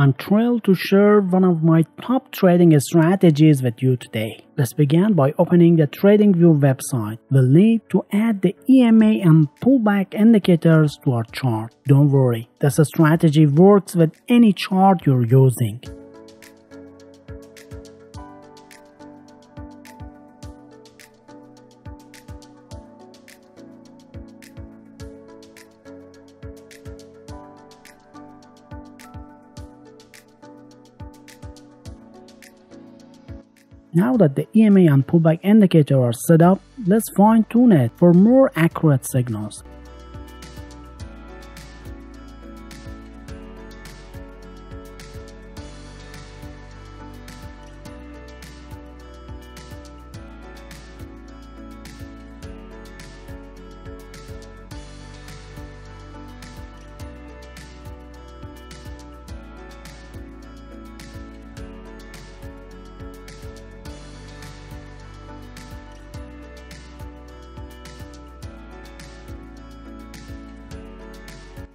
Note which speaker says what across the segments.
Speaker 1: I'm thrilled to share one of my top trading strategies with you today. Let's begin by opening the TradingView website. We'll need to add the EMA and pullback indicators to our chart. Don't worry, this strategy works with any chart you're using. Now that the EMA and pullback indicator are set up, let's fine-tune it for more accurate signals.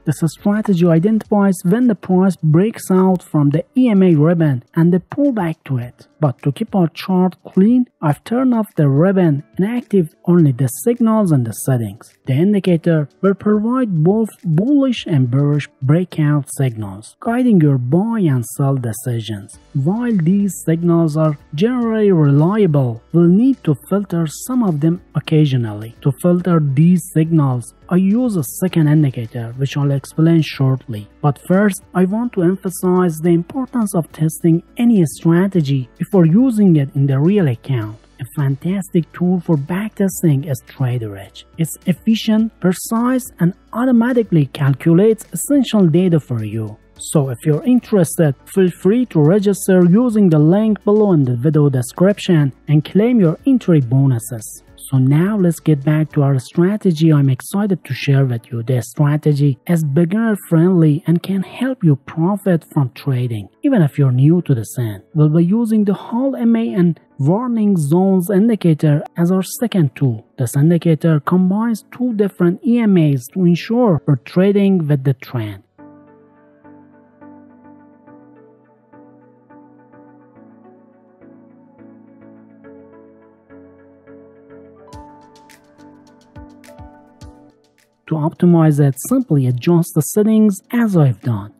Speaker 1: This strategy identifies when the price breaks out from the EMA ribbon and the pullback to it. But to keep our chart clean, I've turned off the ribbon and active only the signals and the settings. The indicator will provide both bullish and bearish breakout signals, guiding your buy and sell decisions. While these signals are generally reliable, we'll need to filter some of them occasionally. To filter these signals, I use a second indicator, which I'll explain shortly. But first, I want to emphasize the importance of testing any strategy before using it in the real account. A fantastic tool for backtesting is TradeGenius. It's efficient, precise, and automatically calculates essential data for you. So if you're interested, feel free to register using the link below in the video description and claim your entry bonuses. So now let's get back to our strategy. I'm excited to share with you. This strategy is beginner friendly and can help you profit from trading, even if you're new to the scene. We'll be using the Hall MA and Warning Zones indicator as our second tool. This indicator combines two different EMAs to ensure we're trading with the trend. To optimize it, simply adjust the settings as I've done.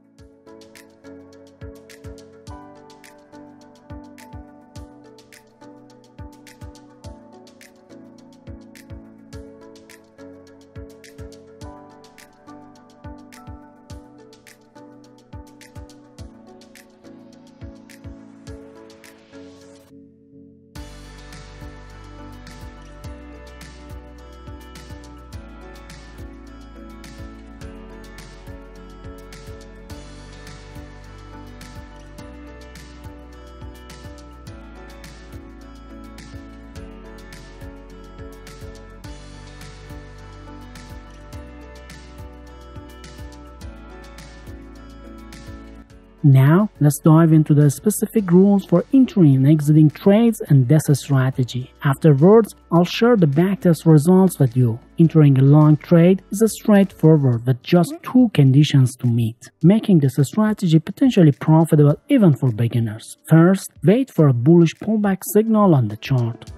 Speaker 1: Now, let's dive into the specific rules for entering and exiting trades and this strategy. Afterwards, I'll share the backtest results with you. Entering a long trade is straightforward with just two conditions to meet, making this strategy potentially profitable even for beginners. First, wait for a bullish pullback signal on the chart.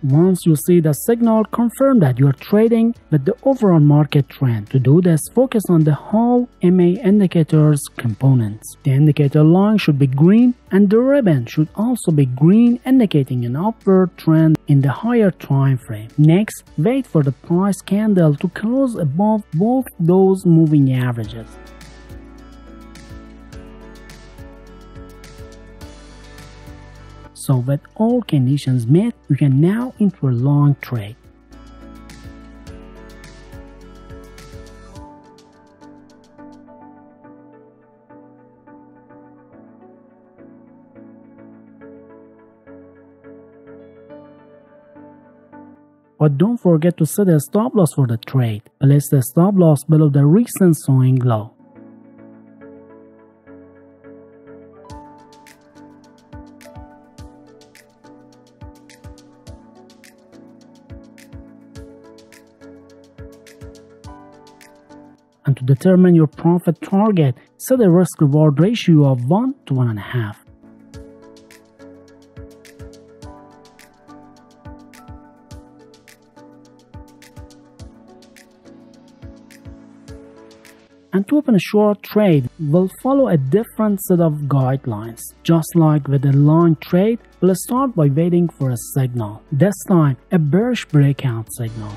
Speaker 1: Once you see the signal, confirm that you are trading with the overall market trend. To do this, focus on the whole MA indicator's components. The indicator line should be green and the ribbon should also be green, indicating an upward trend in the higher time frame. Next, wait for the price candle to close above both those moving averages. So with all conditions met, you can now enter a long trade. But don't forget to set a stop loss for the trade. Place the stop loss below the recent swing low. to determine your profit target, set a risk-reward ratio of 1 to 1.5. And to open a short trade, we'll follow a different set of guidelines. Just like with a long trade, we'll start by waiting for a signal. This time, a bearish breakout signal.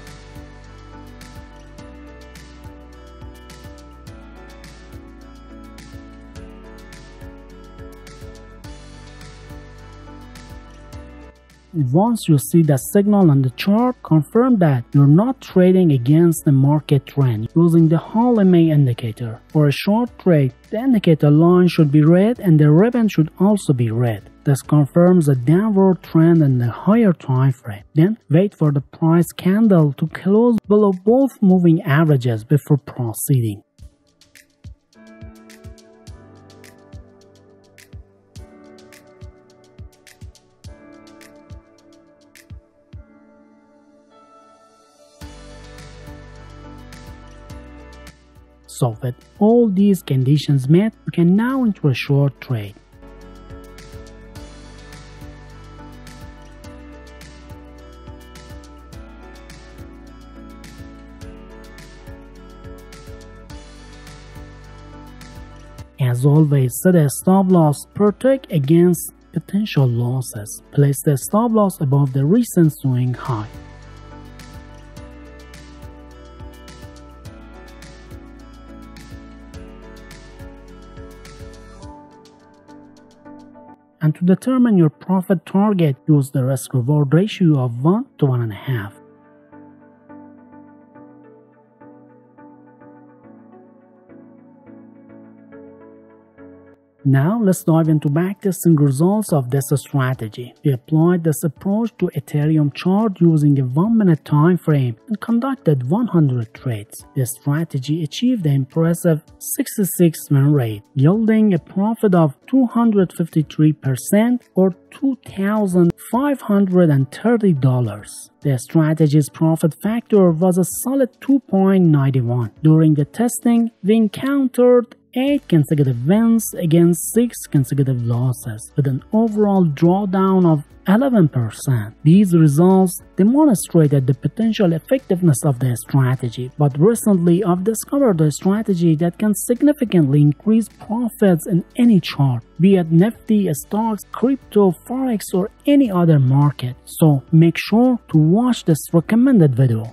Speaker 1: Once you see the signal on the chart, confirm that you're not trading against the market trend using the Hall MA indicator. For a short trade, the indicator line should be red and the ribbon should also be red. This confirms a downward trend in the higher time frame. Then wait for the price candle to close below both moving averages before proceeding. So with all these conditions met, you can now enter a short trade. As always, set a stop loss, protect against potential losses. Place the stop loss above the recent swing high. And to determine your profit target, use the risk-reward ratio of 1 to 1.5. Now let's dive into backtesting results of this strategy. We applied this approach to Ethereum chart using a 1-minute time frame and conducted 100 trades. This strategy achieved an impressive 66 win rate, yielding a profit of 253% or $2,530. The strategy's profit factor was a solid 2.91. During the testing, we encountered 8 consecutive wins against 6 consecutive losses, with an overall drawdown of 11%. These results demonstrated the potential effectiveness of the strategy, but recently I've discovered a strategy that can significantly increase profits in any chart, be it Nifty, stocks, crypto, forex, or any other market. So make sure to watch this recommended video.